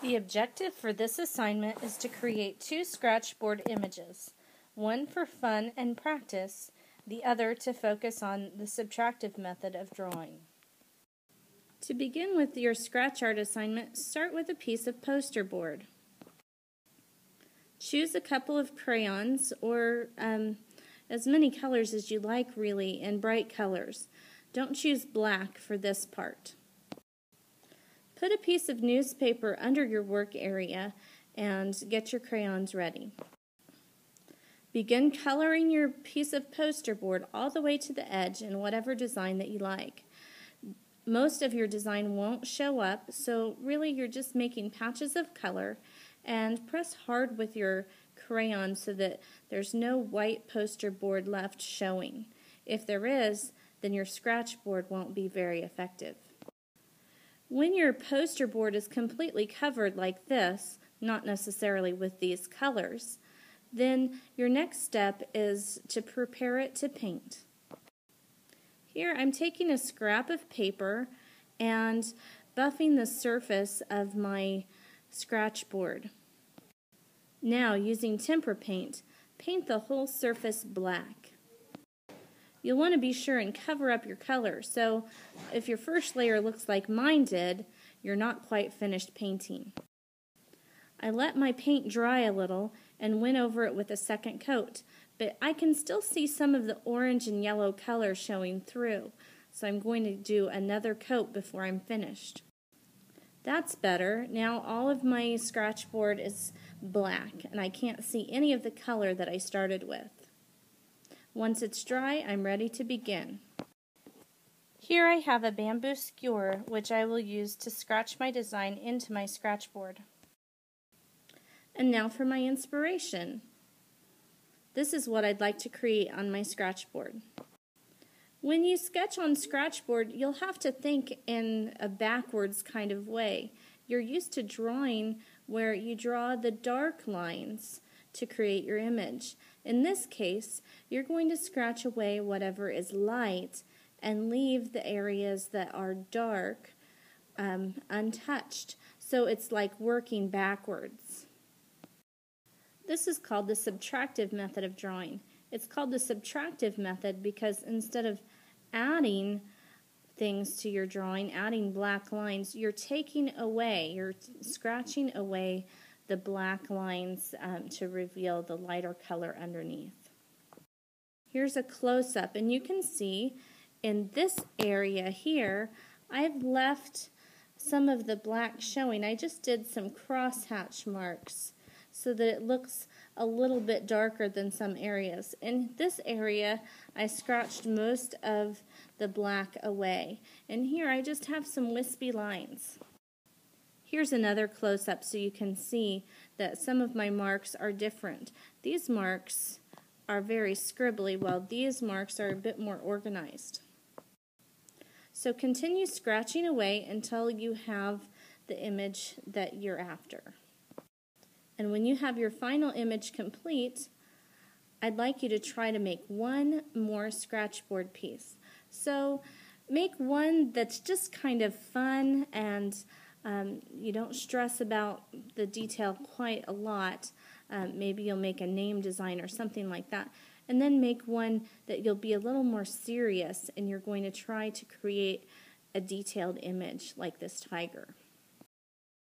The objective for this assignment is to create two scratchboard images, one for fun and practice, the other to focus on the subtractive method of drawing. To begin with your scratch art assignment, start with a piece of poster board. Choose a couple of crayons or as many colors as you like, really, in bright colors. Don't choose black for this part. Put a piece of newspaper under your work area and get your crayons ready. Begin coloring your piece of poster board all the way to the edge in whatever design that you like. Most of your design won't show up, so really you're just making patches of color, and press hard with your crayon so that there's no white poster board left showing. If there is, then your scratch board won't be very effective. When your poster board is completely covered like this, not necessarily with these colors, then your next step is to prepare it to paint. Here I'm taking a scrap of paper and buffing the surface of my scratch board. Now, using tempera paint, paint the whole surface black. You'll want to be sure and cover up your color, so if your first layer looks like mine did, you're not quite finished painting. I let my paint dry a little and went over it with a second coat, but I can still see some of the orange and yellow color showing through, so I'm going to do another coat before I'm finished. That's better. Now all of my scratch board is black, and I can't see any of the color that I started with. Once it's dry, I'm ready to begin. Here I have a bamboo skewer, which I will use to scratch my design into my scratch board. And now for my inspiration. This is what I'd like to create on my scratch board. When you sketch on scratchboard, you'll have to think in a backwards kind of way. You're used to drawing where you draw the dark lines to create your image. In this case, you're going to scratch away whatever is light and leave the areas that are dark untouched. So it's like working backwards. This is called the subtractive method of drawing. It's called the subtractive method because instead of adding things to your drawing, adding black lines, you're scratching away the black lines to reveal the lighter color underneath. Here's a close-up, and you can see in this area here, I've left some of the black showing. I just did some crosshatch marks so that it looks a little bit darker than some areas. In this area, I scratched most of the black away. And here I just have some wispy lines. Here's another close-up so you can see that some of my marks are different. These marks are very scribbly, while these marks are a bit more organized. So continue scratching away until you have the image that you're after. And when you have your final image complete, I'd like you to try to make one more scratchboard piece. So make one that's just kind of fun and you don't stress about the detail quite a lot. Maybe you'll make a name design or something like that. And then make one that you'll be a little more serious and you're going to try to create a detailed image like this tiger.